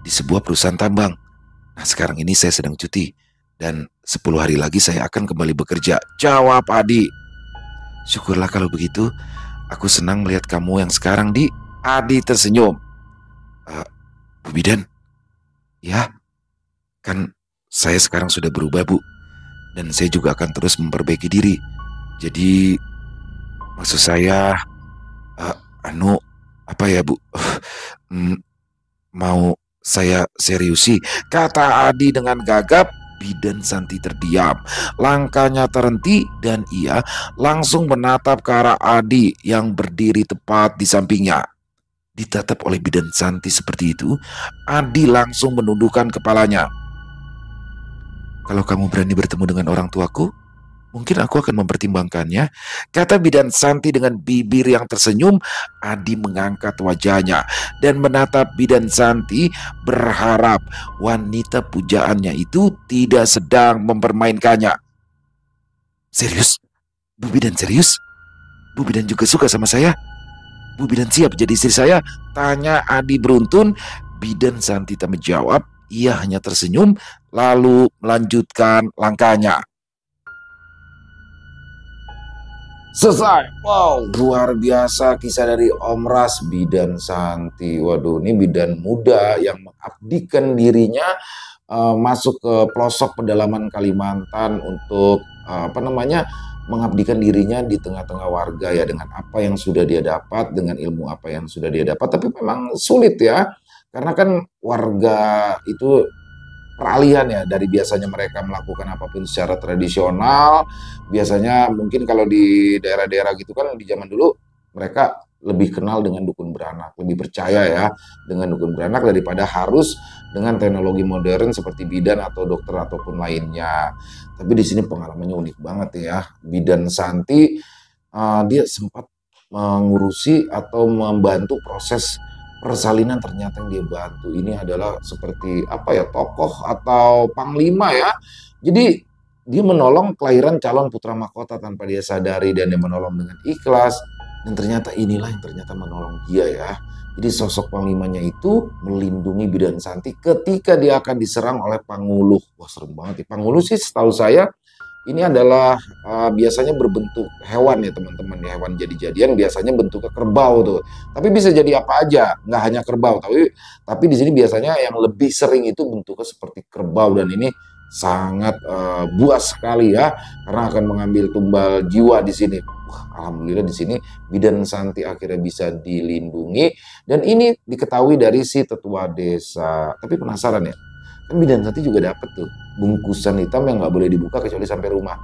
di sebuah perusahaan tambang. Nah, sekarang ini saya sedang cuti. Dan 10 hari lagi saya akan kembali bekerja, jawab Adi. Syukurlah kalau begitu. Aku senang melihat kamu yang sekarang, Di. Adi tersenyum. Bu Bidan, ya, kan saya sekarang sudah berubah, Bu. Dan saya juga akan terus memperbaiki diri. Jadi, maksud saya, apa ya, Bu? Mau saya seriusi, kata Adi dengan gagap. Bidan Santi terdiam, langkahnya terhenti dan ia langsung menatap ke arah Adi yang berdiri tepat di sampingnya. Ditatap oleh Bidan Santi seperti itu, Adi langsung menundukkan kepalanya. Kalau kamu berani bertemu dengan orang tuaku, mungkin aku akan mempertimbangkannya, kata Bidan Santi dengan bibir yang tersenyum. Adi mengangkat wajahnya dan menatap Bidan Santi berharap wanita pujaannya itu tidak sedang mempermainkannya. Serius? Bu Bidan serius? Bu Bidan juga suka sama saya? Bu Bidan siap jadi istri saya? Tanya Adi beruntun. Bidan Santi tak menjawab, ia hanya tersenyum lalu melanjutkan langkahnya. Selesai. Wow, luar biasa kisah dari Om Ras, Bidan Santi. Waduh, ini bidan muda yang mengabdikan dirinya masuk ke pelosok pedalaman Kalimantan untuk mengabdikan dirinya di tengah-tengah warga ya, dengan apa yang sudah dia dapat, dengan ilmu apa yang sudah dia dapat. Tapi memang sulit ya, karena kan warga itu peralihan ya, dari biasanya mereka melakukan apapun secara tradisional. Biasanya mungkin kalau di daerah-daerah gitu kan di zaman dulu mereka lebih kenal dengan dukun beranak, lebih percaya ya dengan dukun beranak daripada harus dengan teknologi modern seperti bidan atau dokter ataupun lainnya. Tapi di sini pengalamannya unik banget ya. Bidan Santi dia sempat mengurusi atau membantu proses persalinan. Ternyata yang dia bantu ini adalah seperti tokoh atau panglima ya. Jadi dia menolong kelahiran calon putra mahkota tanpa dia sadari, dan dia menolong dengan ikhlas. Dan ternyata inilah yang ternyata menolong dia ya. Jadi sosok panglimanya itu melindungi Bidan Santi ketika dia akan diserang oleh Panguluh. Wah serem banget ya. Panguluh sih setahu saya ini adalah biasanya berbentuk hewan ya teman-teman ya, hewan jadi-jadian biasanya bentuknya kerbau tuh. Tapi bisa jadi apa aja, nggak hanya kerbau. Tapi di sini biasanya yang lebih sering itu bentuknya seperti kerbau dan ini sangat buas sekali ya karena akan mengambil tumbal jiwa di sini. Wah, alhamdulillah di sini Bidan Santi akhirnya bisa dilindungi dan ini diketahui dari si tetua desa. Tapi penasaran ya, kan Bidan Santi juga dapat tuh bungkusan hitam yang nggak boleh dibuka kecuali sampai rumah.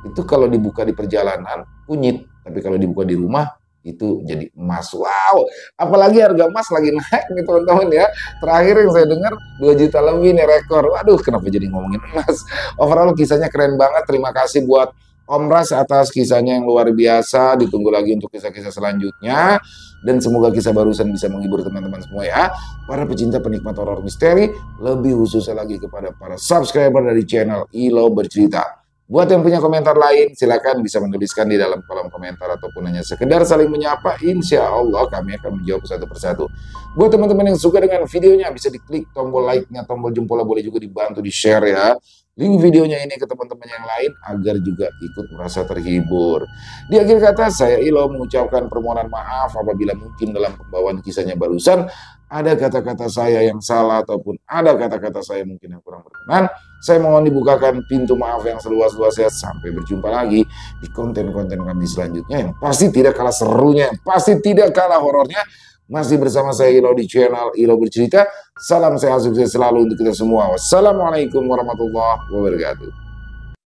Itu kalau dibuka di perjalanan kunyit, tapi kalau dibuka di rumah itu jadi emas. Wow, apalagi harga emas lagi naik nih teman-teman ya. Terakhir yang saya dengar 2 juta lebih nih rekor. Waduh, kenapa jadi ngomongin emas? Overall kisahnya keren banget. Terima kasih buat Om Ras atas kisahnya yang luar biasa. Ditunggu lagi untuk kisah-kisah selanjutnya. Dan semoga kisah barusan bisa menghibur teman-teman semua ya. Para pecinta penikmat horor misteri, lebih khususnya lagi kepada para subscriber dari channel Ilo Bercerita. Buat yang punya komentar lain, silakan bisa menuliskan di dalam kolom komentar ataupun hanya sekedar saling menyapa. Insya Allah kami akan menjawab satu persatu. Buat teman-teman yang suka dengan videonya, bisa diklik tombol like-nya, tombol jempolnya, boleh juga dibantu di-share ya. Link videonya ini ke teman-teman yang lain agar juga ikut merasa terhibur. Di akhir kata, saya Ilo mengucapkan permohonan maaf apabila mungkin dalam pembawaan kisahnya barusan ada kata-kata saya yang salah ataupun ada kata-kata saya mungkin yang kurang berkenan. Saya mohon dibukakan pintu maaf yang seluas-luasnya. Sampai berjumpa lagi di konten-konten kami selanjutnya yang pasti tidak kalah serunya, yang pasti tidak kalah horornya. Masih bersama saya Ilo di channel Ilo Bercerita. Salam sehat sukses selalu untuk kita semua. Wassalamualaikum warahmatullahi wabarakatuh.